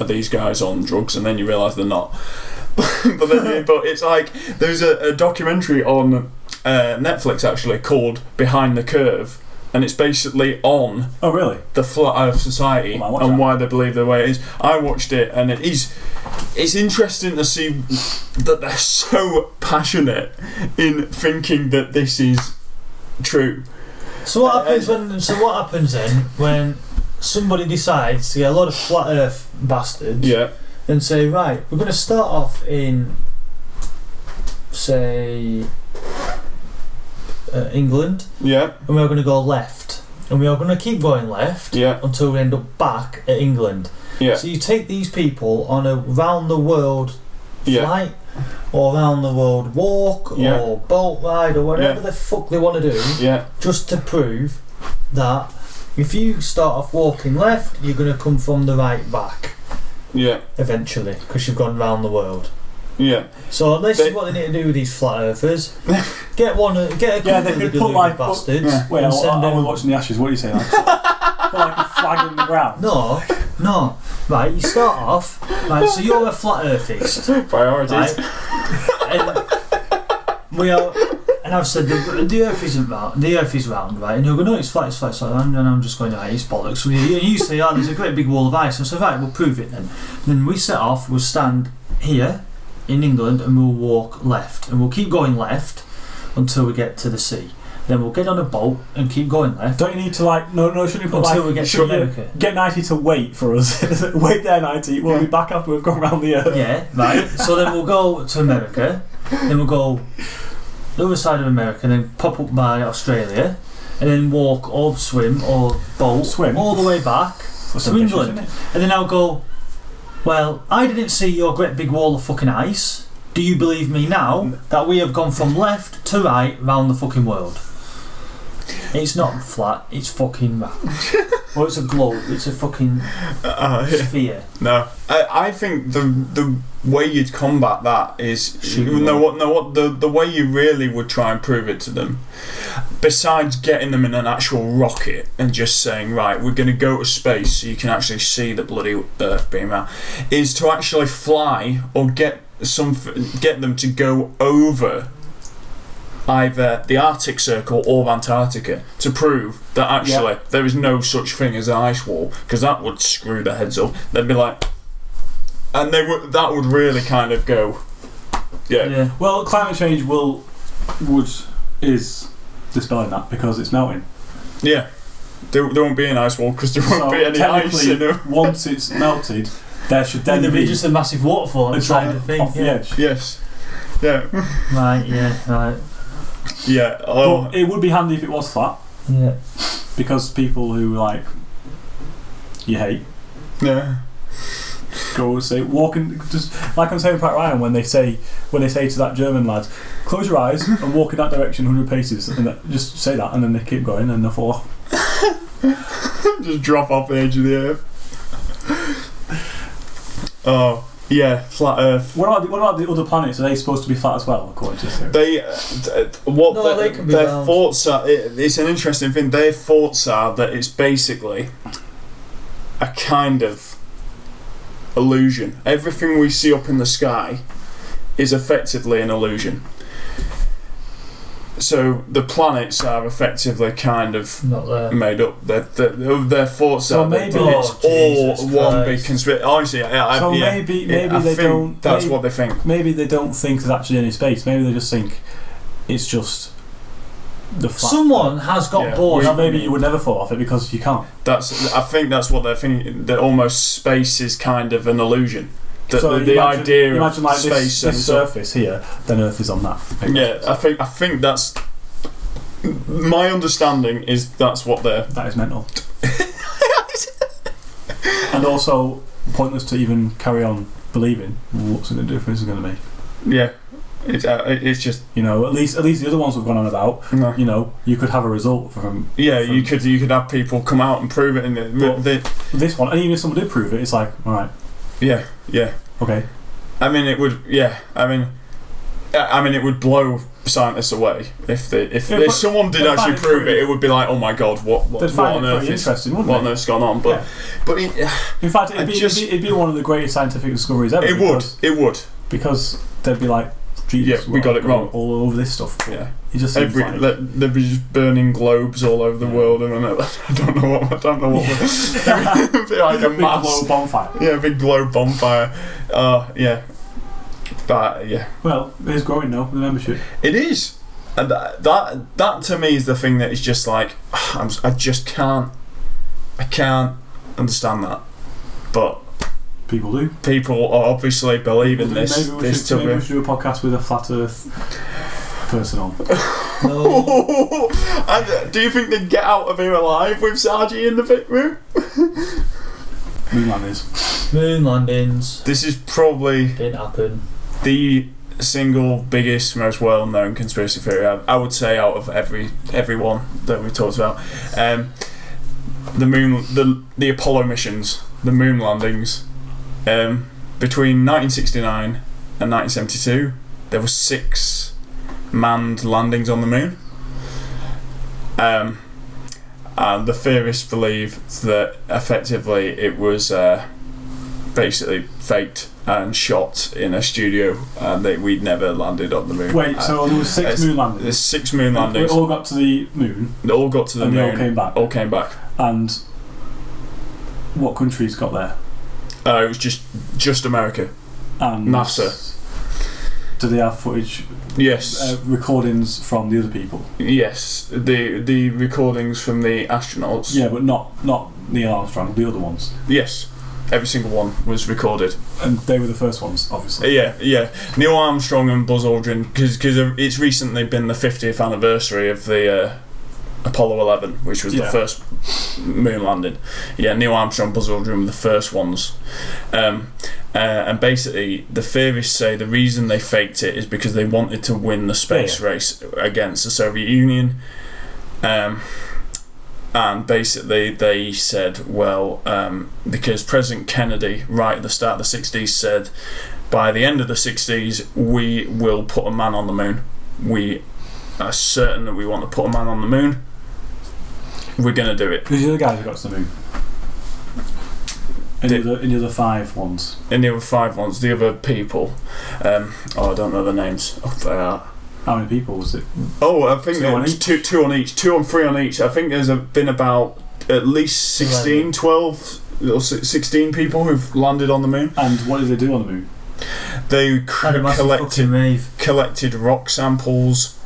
are these guys on drugs? And then you realise they're not. but it's like there's a documentary on Netflix actually called Behind the Curve, and it's basically on the Flat Earth Society and why they believe the way it is. I watched it, and it's interesting to see that they're so passionate in thinking that this is true. So what happens then when somebody decides to get a lot of flat Earth bastards and say, right, we're going to start off in, say, England, and we're going to go left, and we are going to keep going left until we end up back at England. So you take these people on a round the world flight, or round the world walk, or boat ride, or whatever the fuck they want to do, just to prove that if you start off walking left, you're going to come from the right back. Eventually, because you've gone round the world. So this is what they need to do with these flat earthers. Get a couple of the bastards. Wait, I was watching the Ashes. What are you saying? Put like a flag in the ground. No. Right, you start off. Right, so you're a flat earthist. Priorities. Right? And I've said the Earth isn't round. The Earth is round, right? And you'll go, no, it's flat. So I'm just going, it's bollocks. So you say, there's a great big wall of ice. And I say, right, we'll prove it then. And then we set off. We'll stand here in England, and we'll walk left, and we'll keep going left until we get to the sea. Then we'll get on a boat and keep going left. Don't you need to shouldn't you put until we get to America? Get 90 to wait for us. Wait there, 90. We'll be back after we've gone around the Earth. Yeah, right. So then we'll go to America. Then we'll go the other side of America, then pop up by Australia, and then walk or swim or boat all the way back to England. And then I'll go, well, I didn't see your great big wall of fucking ice. Do you believe me now that we have gone from left to right round the fucking world? It's not flat, it's fucking round. Well, it's a globe, it's a fucking sphere. No, I think the way you'd combat that is the way you really would try and prove it to them, besides getting them in an actual rocket and just saying, right, we're going to go to space so you can actually see the bloody Earth being around, is to actually fly or get them to go over either the Arctic Circle or Antarctica to prove that actually there is no such thing as an ice wall, because that would screw their heads up. They'd be like, and that would really kind of go, Well, climate change is dispelling that because it's melting. There won't be an ice wall because there won't be any ice in them. Once it's melted, there should then be just a massive waterfall inside the thing. Off the edge. Yes. Yeah. Right. Yeah. Right. Yeah. But it would be handy if it was flat. Yeah. Because people who you hate. Yeah. Go say walking, just like on Saving Private Ryan when they say to that German lad, close your eyes and walk in that direction 100 paces, and just say that, and then they keep going and they fall off. Just drop off the edge of the earth. Oh yeah, flat Earth. What about the other planets? Are they supposed to be flat as well, according to this theory? They can be their round. Thoughts are. It's an interesting thing. Their thoughts are that it's basically a kind of illusion. Everything we see up in the sky is effectively an illusion. So the planets are effectively kind of made up. Their thoughts are that it's all one big conspiracy. Honestly, maybe they don't. That's what they think. Maybe they don't think there's actually any space. Maybe they just think it's just the flat. Someone has got bored. Maybe you would never fall off it because you can't. I think that's what they're thinking. That almost space is kind of an illusion. The idea of like space this surface here, then Earth is on that. Yeah, I think that's my understanding is that's what they're. That is mental. And also pointless to even carry on believing. What's the difference is going to make? Yeah. It's just at least the other ones we've gone on about. No. You could have a result from. You could have people come out and prove it, and this one, and even if someone did prove it, it's like, all right. Yeah. Okay. I mean, it would. Yeah. I mean, it would blow scientists away if someone did actually prove it. It would be like, oh my god, what on earth is gone on? But in fact, it'd be one of the greatest scientific discoveries ever. It would because they'd be like, Jesus, we got it wrong all over this stuff. Yeah, it just there'd be just burning globes all over the world, and I don't know what. It'd be like a big globe bonfire. Yeah, big globe bonfire. Yeah. But yeah. Well, it's growing now, the membership. It is, and that to me is the thing that is just like I can't understand that, but people do. People obviously believe in this. Maybe we should do a podcast with a flat Earth person on. No. And do you think they'd get out of here alive with Sargie in the pit room? Moon landings. This is probably didn't happen. The single biggest, most well-known conspiracy theory I would say out of everyone that we talked about. The moon, the Apollo missions, the moon landings. Between 1969 and 1972, there were 6 manned landings on the moon. And the theorists believe that effectively it was basically faked and shot in a studio, and we'd never landed on the moon. Wait, so there were 6 moon landings? There's 6 moon landings. They all got to the moon? They all got to the moon. And they all came back? And what countries got there? It was just America. And NASA. Do they have footage? Yes. Recordings from the other people? Yes. The recordings from the astronauts. Yeah, but not Neil Armstrong, the other ones. Yes. Every single one was recorded. And they were the first ones, obviously. Yeah. Neil Armstrong and Buzz Aldrin, because it's recently been the 50th anniversary of the Apollo 11, which was the first moon landing. Yeah, Neil Armstrong, Buzz Aldrin were the first ones. And basically, the theorists say the reason they faked it is because they wanted to win the space race against the Soviet Union. And basically they said, well, because President Kennedy, right at the start of the 60s, said, by the end of the 60s, we will put a man on the moon. We are certain that we want to put a man on the moon. We're going to do it. Who's the other guy who got to the moon? Any other 5 ones? Any other 5 ones, the other people. I don't know the names of their art. How many people was it? Oh, I think there was 2 on each, 2 and 3 on each. I think there's been about at least 16, 12 or 16 people who've landed on the moon. And what did they do on the moon? They collected rock samples,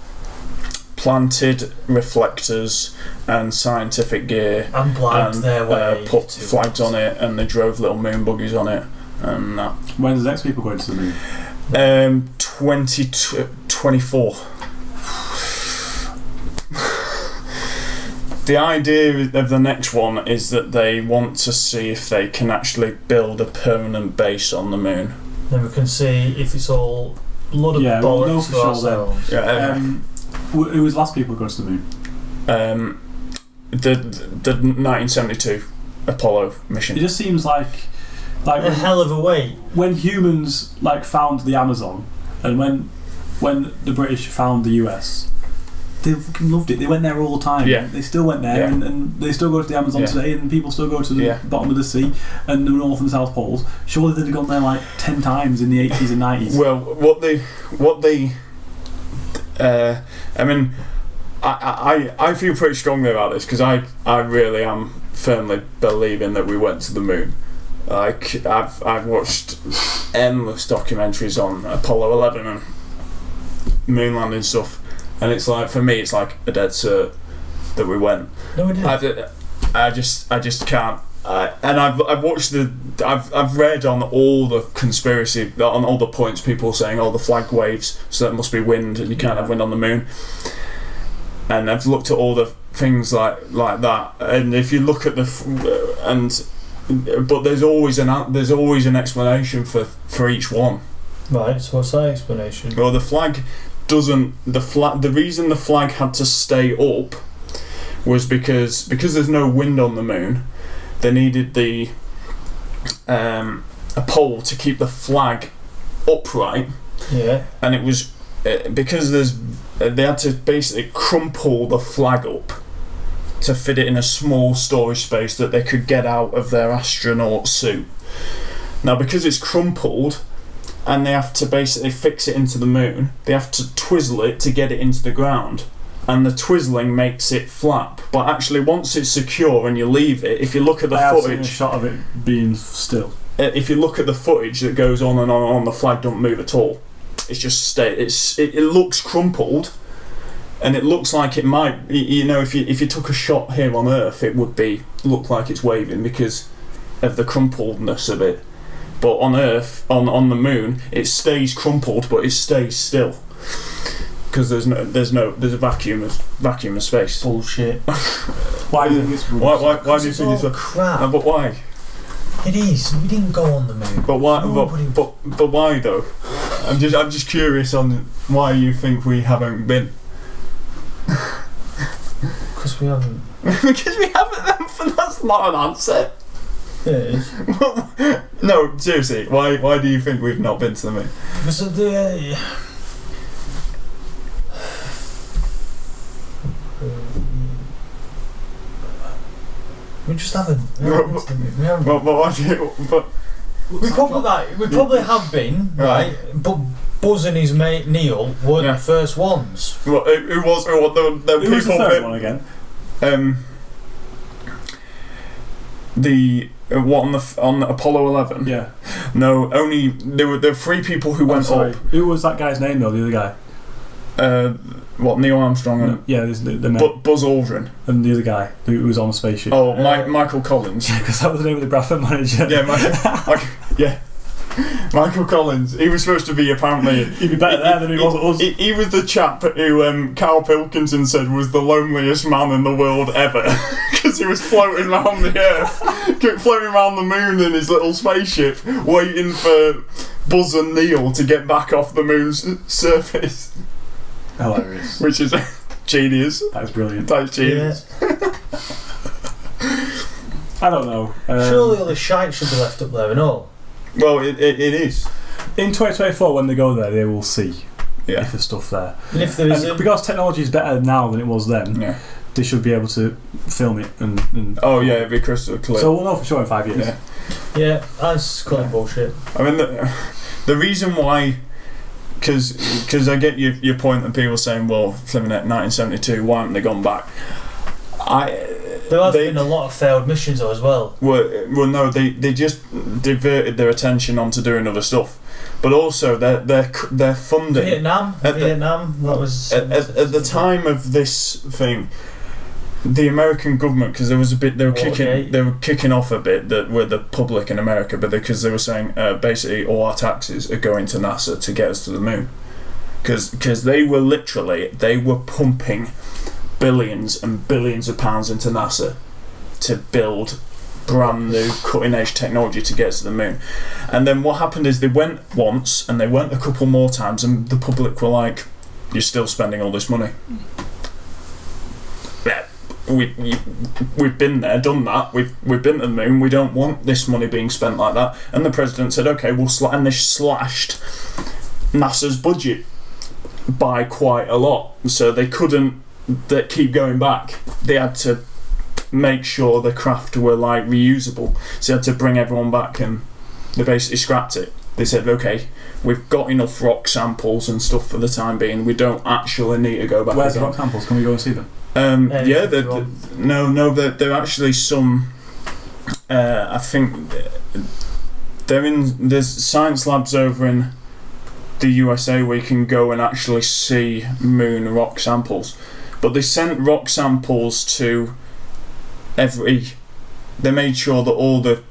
planted reflectors and scientific gear and blagged their way, put flags on it, and they drove little moon buggies on it, and that. When's the next people going to the moon? 2024. The idea of the next one is that they want to see if they can actually build a permanent base on the moon. Then we can see if it's all blood of bollocks for ourselves. Who was the last people going to the moon? The 1972 Apollo mission. It just seems like a hell of a way. When humans found the Amazon, and when the British found the US, they fucking loved it. They went there all the time. Yeah. They still went there, and they still go to the Amazon today, and people still go to the bottom of the sea and the North and South Poles. Surely they'd have gone there 10 times in the 80s and 90s. Well, what they I mean, I feel pretty strongly about this, because I really am firmly believing that we went to the moon. I've watched endless documentaries on Apollo 11 and moon landing stuff, and it's for me it's a dead cert that we went. No, we didn't. I just can't. And I've watched I've read on all the conspiracy, on all the points, people saying the flag waves, so that must be wind, and you can't have wind on the moon. And I've looked at all the things like that, and if you look at but there's always an explanation for each one. Right. So what's that explanation? Well, the reason the flag had to stay up was because there's no wind on the moon. They needed a pole to keep the flag upright. Yeah. And it was because they had to basically crumple the flag up to fit it in a small storage space that they could get out of their astronaut suit. Now, because it's crumpled and they have to basically fix it into the moon, they have to twizzle it to get it into the ground. And the twizzling makes it flap, but actually once it's secure and you leave it, if you look at the footage, I've seen a shot of it being still. If you look at the footage that goes on and on, the flag don't move at all. It's just it looks crumpled, and it looks like it might. If you took a shot here on Earth, it would look like it's waving because of the crumpledness of it. But on Earth, on the moon, it stays crumpled, but it stays still. Because there's a vacuum of space. Bullshit. Why do you think it's why do you think it's crap? No, but why? It is. We didn't go on the moon. But why? But why though? I'm just curious on why you think we haven't been. Because we haven't. Because we haven't. That's not an answer. Yeah, it is. No, seriously. Why do you think we've not been to the moon? Because of the. We just haven't. We haven't. We probably have been, right? But Buzz and his mate Neil weren't the first ones. Well, who was the third one again? On the Apollo 11? Yeah. No, only there were 3 people who went up. Who was that guy's name though? The other guy. Neil Armstrong and Buzz Aldrin and the other guy who was on the spaceship. Oh, Michael Collins. Yeah, because that was the name of the Bradford manager. Yeah, Michael Collins. He was supposed to be apparently. He'd be better there than he was at us. He was the chap who Carl Pilkington said was the loneliest man in the world ever, because he was floating around the Earth, floating around the moon in his little spaceship, waiting for Buzz and Neil to get back off the moon's surface. Hilarious. Which is genius. That's brilliant. That's genius. Yeah. I don't know. Surely all the shite should be left up there and all. Well, it is. In 2024, when they go there, they will see if there's stuff there. And if there isn't, because technology is better now than it was then, they should be able to film it and it'd be crystal clear. So we'll know for sure in 5 years. Yeah, that's calling bullshit. I mean, the reason why. Because I get your point that people saying, well, flipping at 1972, why haven't they gone back? There have been a lot of failed missions though as well. Well, no, they just diverted their attention onto doing other stuff. but also their funding. Vietnam. That was at the time of this thing. The American government, because there was a bit, they were kicking off a bit that with the public in America, but because they were saying basically all our taxes are going to NASA to get us to the moon, because they were pumping billions and billions of pounds into NASA to build brand new cutting edge technology to get us to the moon. And then what happened is they went once and they went a couple more times, and the public were like, "You're still spending all this money." Yeah. We've been there, done that. We've been to the moon. We don't want this money being spent like that. And the president said, "Okay, we'll and they slashed NASA's budget by quite a lot, so they couldn't keep going back. They had to make sure the craft were like reusable. So they had to bring everyone back, and they basically scrapped it. They said, "Okay, we've got enough rock samples and stuff for the time being. We don't actually need to go back." Where's the rock samples? Can we go and see them? They're actually some. I think there's science labs over in the USA where you can go and actually see moon rock samples, but they sent rock samples to They made sure that all the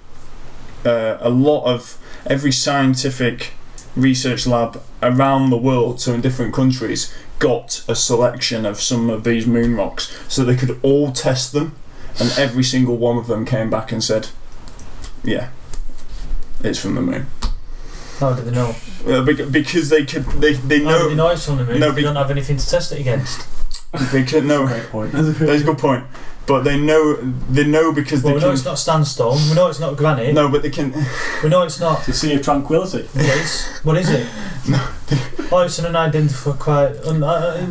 a lot of every scientific research lab around the world, so in different countries, got a selection of some of these moon rocks so they could all test them, and every single one of them came back and said, "Yeah, it's from the moon." How do they know? Because they know. How do they know it's from the moon? They don't have anything to test it against. Great point. That's a good point. But they know because we know it's not sandstone. We know it's not granite. No, but they can. We know it's not. The Sea of Tranquility. Yes. What is it? No. Oh, it's an unidentified.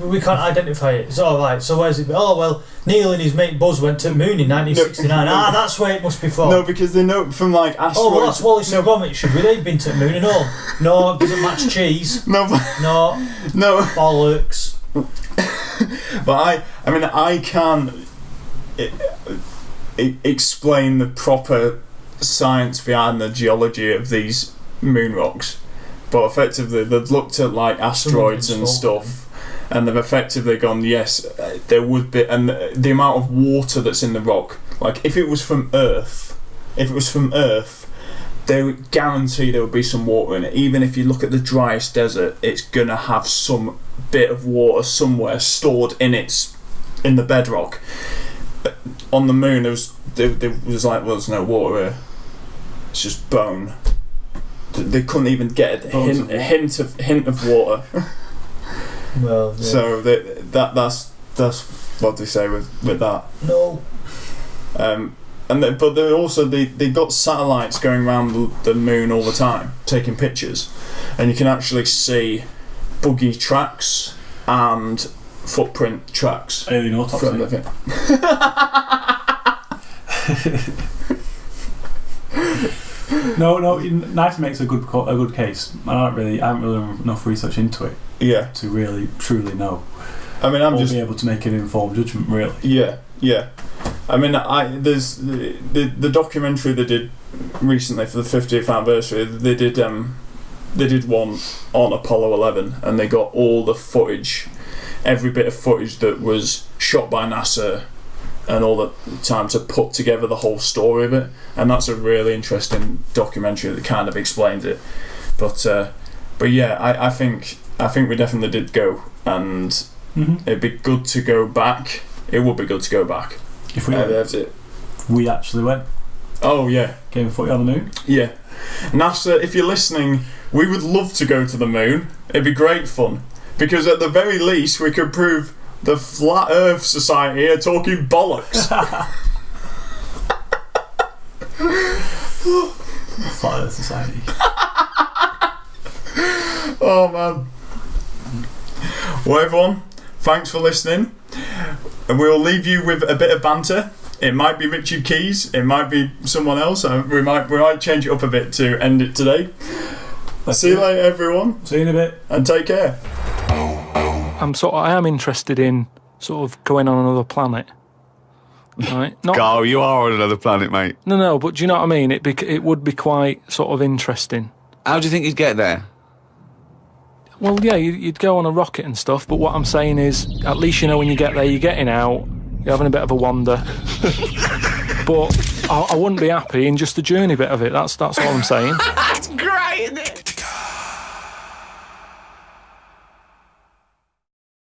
We can't identify it. It's all right. So where's it? Oh well, Neil and his mate Buzz went to the moon in 1969. That's where it must be from. No, because they know from like asteroids. Oh well, that's Wallace and Gromit. Should we? They've been to the moon and all. No, it doesn't match cheese. No. Bollocks. But I can't explain the proper science behind the geology of these moon rocks, but effectively they've looked at like asteroids and stuff, and they've effectively gone, yes, there would be, and the amount of water that's in the rock, like if it was from Earth, they would guarantee there would be some water in it. Even if you look at the driest desert, it's gonna have some bit of water somewhere stored in the bedrock. On the moon, there was like, well, there's no water here. It's just bone. They couldn't even get a hint of water. Well, yeah. So that's what they say with that. No. But they got satellites going around the moon all the time, taking pictures, and you can actually see buggy tracks and footprint tracks. Alien autopsy. No. Nightingale makes a good case. I haven't really done enough research into it. Yeah. To really truly know. I'm just be able to make an informed judgment. Really. Yeah. There's the documentary they did recently for the 50th anniversary. They did one on Apollo 11, and they got all the footage, every bit of footage that was shot by NASA, and all the time to put together the whole story of it. And that's a really interesting documentary that kind of explains it. But yeah, I think we definitely did go, and it'd be good to go back. It would be good to go back. If we actually went. Oh yeah. Game of footy on the moon. Yeah. NASA, if you're listening, we would love to go to the moon. It'd be great fun, because at the very least we could prove the Flat Earth Society are talking bollocks. Flat Earth Society. Oh man. Well, everyone, thanks for listening. And we'll leave you with a bit of banter. It might be Richard Keys, it might be someone else. We might change it up a bit to end it today. See you later, everyone. See you in a bit. And take care. I am interested in sort of going on another planet. Right? Carl, you are on another planet, mate. No, but do you know what I mean? It would be quite sort of interesting. How do you think you'd get there? Well, yeah, you'd go on a rocket and stuff, but what I'm saying is, at least you know when you get there, you're getting out, you're having a bit of a wander. But I wouldn't be happy in just the journey bit of it. That's all I'm saying.